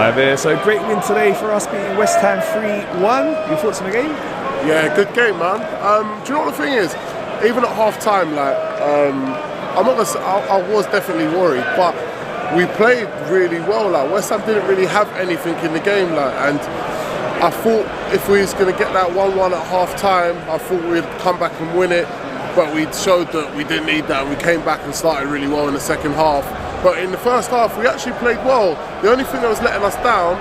Hi there, so great win today for us, beating West Ham 3-1. Your thoughts on the game? Yeah, good game, man. Do you know what the thing is? Even at half time, I'm not gonna say, I was definitely worried, but we played really well. West Ham didn't really have anything in the game, and I thought if we was gonna get that 1-1 at half time, I thought we'd come back and win it, but we showed that we didn't need that. We came back and started really well in the second half. But in the first half, we actually played well. The only thing that was letting us down,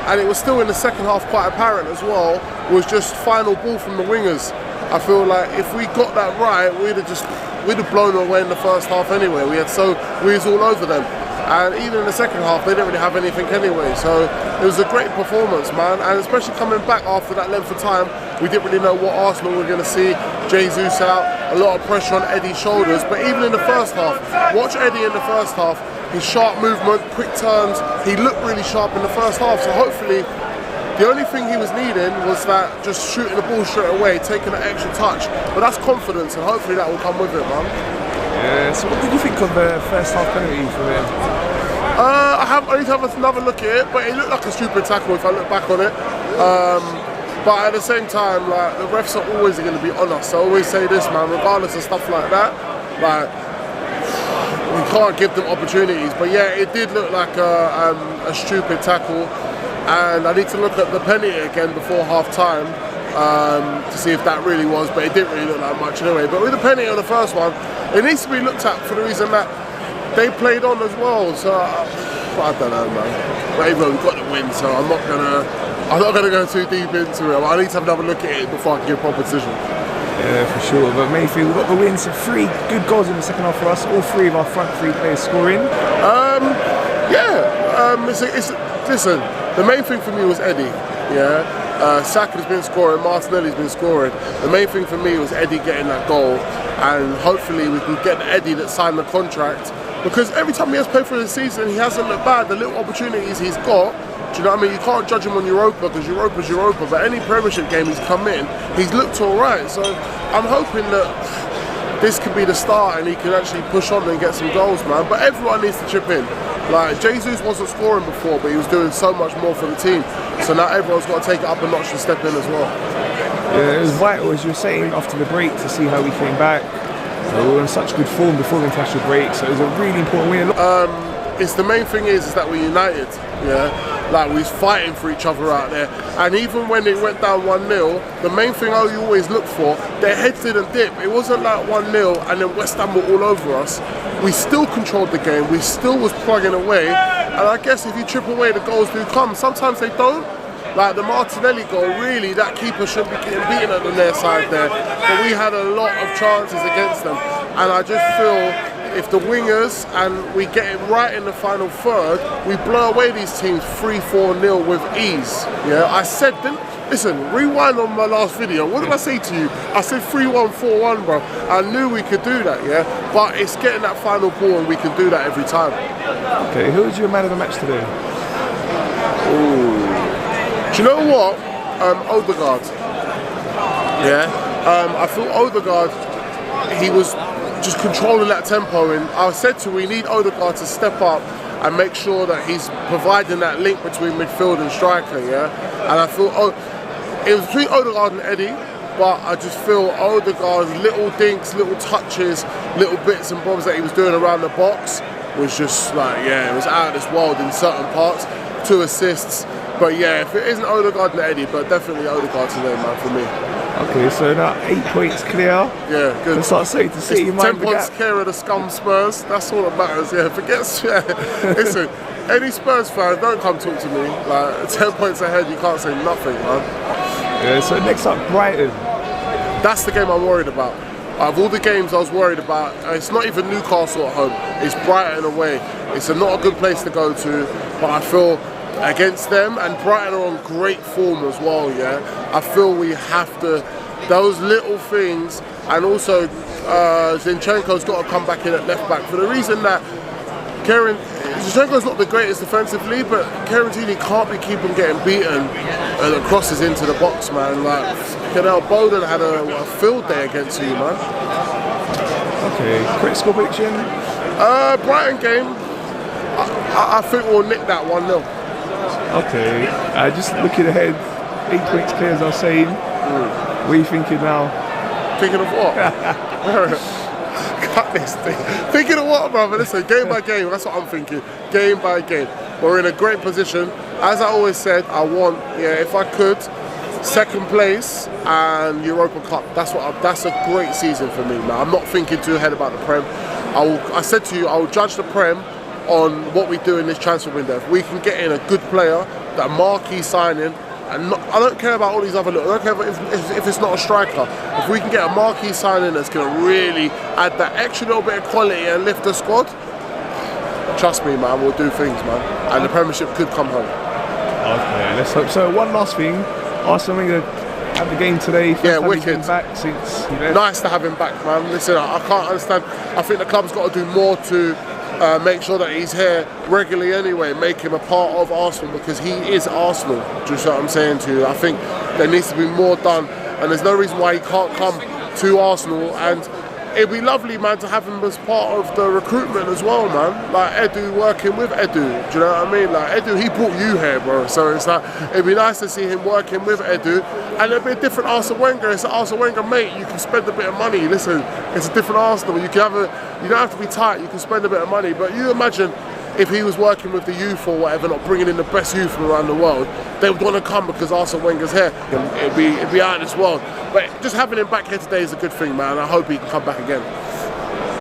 and it was still in the second half quite apparent as well, was just final ball from the wingers. I feel like if we got that right, we'd have blown away in the first half anyway. We was all over them. And even in the second half, they didn't really have anything anyway. So it was a great performance, man. And especially coming back after that length of time, we didn't really know what Arsenal were going to see. Jesus out, a lot of pressure on Eddie's shoulders. But even in the first half, watch Eddie in the first half. His sharp movement, quick turns, he looked really sharp in the first half. So hopefully, the only thing he was needing was that just shooting the ball straight away, taking an extra touch. But that's confidence, and hopefully that will come with it, man. Yeah, so what did you think of the first half penalty from him? I need to have another look at it, but it looked like a stupid tackle if I look back on it. But at the same time, the refs are always going to be on us. I always say this, man, regardless of stuff like that, we can't give them opportunities. But yeah, it did look like a stupid tackle, and I need to look at the penalty again before half time to see if that really was, but it didn't really look like much anyway. But with the penalty on the first one, it needs to be looked at for the reason that they played on as well. So I don't know, man. But even though we got the win, so I'm not gonna go too deep into it. I need to have another look at it before I can give a proper decision. Yeah, for sure. But Mayfield, we got the win, so 3 good goals in the second half for us. All 3 of our front 3 players scoring. Listen, the main thing for me was Eddie. Yeah, Saka's been scoring, Martinelli's been scoring. The main thing for me was Eddie getting that goal, and hopefully we can get Eddie that signed the contract, because every time he has played for the season, he hasn't looked bad. The little opportunities he's got, do you know what I mean? You can't judge him on Europa, because Europa's Europa, but any Premiership game he's come in, he's looked alright. So I'm hoping that this could be the start and he can actually push on and get some goals, man. But everyone needs to chip in. Jesus wasn't scoring before, but he was doing so much more for the team. So now everyone's got to take it up a notch and step in as well. Yeah, it was vital, as you were saying, after the break to see how we came back. We were in such good form before the international break, so it was a really important win. It's the main thing is that we're united, yeah? We was fighting for each other out there. And even when it went down 1-0, the main thing you always look for, their heads didn't dip. It wasn't like 1-0 and then West Ham were all over us. We still controlled the game, we still was plugging away. And I guess if you chip away, the goals do come. Sometimes they don't. Like the Martinelli goal, really, that keeper should be getting beaten at the near side there. But we had a lot of chances against them. And I just feel if the wingers and we get it right in the final third, we blow away these teams 3-4-0 with ease. Yeah, I said, listen, rewind on my last video. What did I say to you? I said 3-1, 4-1, bro. I knew we could do that, yeah? But it's getting that final ball and we can do that every time. Okay, who was your man of the match today? Ooh. Do you know what? Odegaard. Yeah. I feel Odegaard, he was just controlling that tempo, and I said we need Odegaard to step up and make sure that he's providing that link between midfield and striker, yeah? And I feel it was between Odegaard and Eddie, but I just feel Odegaard's little dinks, little touches, little bits and bobs that he was doing around the box was just it was out of this world in certain parts. 2 assists. But yeah, if it isn't Odegaard and Eddie, but definitely Odegaard today, man, for me. Okay, so now 8 points clear. Yeah, good. Let's start saying to see 10 points clear of the scum Spurs. That's all that matters. Yeah, listen, any Spurs fan, don't come talk to me. 10 points ahead, you can't say nothing, man. Yeah. So next up, Brighton. That's the game I'm worried about. Out of all the games I was worried about, it's not even Newcastle at home. It's Brighton away. It's not a good place to go to, but I feel against them, and Brighton are on great form as well, yeah? I feel we have to, those little things, and also Zinchenko's got to come back in at left back for the reason that Zinchenko's not the greatest defensively, but Kerentini can't be keeping getting beaten and the crosses into the box, man. Bowden had a field day against you, man. Okay, quick score prediction? Brighton game, I think we'll nick that 1-0. Okay, just looking ahead, 8 points clear as I was saying. What are you thinking now? Thinking of what? Cut this thing. Thinking of what, brother? Listen, game by game, that's what I'm thinking. Game by game. We're in a great position. As I always said, I want, if I could, second place and Europa Cup. That's a great season for me, man. I'm not thinking too ahead about the Prem. I said to you, I will judge the Prem on what we do in this transfer window. If we can get in a good player, that marquee signing, and I don't care about all these other little, I don't care if it's not a striker. If we can get a marquee signing that's going to really add that extra little bit of quality and lift the squad, trust me, man, we'll do things, man. And the Premiership could come home. Okay, let's hope so. One last thing, Arsenal Wenger had the game today. Yeah, wicked. Back since he left. Nice to have him back, man. Listen, I can't understand. I think the club's got to do more to make sure that he's here regularly anyway, make him a part of Arsenal, because he is Arsenal. Do you see what I'm saying to you? I think there needs to be more done, and there's no reason why he can't come to Arsenal. And it'd be lovely, man, to have him as part of the recruitment as well, man. Like Edu, working with Edu. Do you know what I mean? Like Edu, he brought you here, bro. So it's like, it'd be nice to see him working with Edu. And it'd be a different Arsene Wenger. It's an Arsene Wenger, mate. You can spend a bit of money. Listen, it's a different Arsenal. You don't have to be tight. You can spend a bit of money. But you imagine if he was working with the youth or whatever, not bringing in the best youth from around the world, they would want to come because Arsene Wenger's here. It'd be out of this world. But just having him back here today is a good thing, man. I hope he can come back again.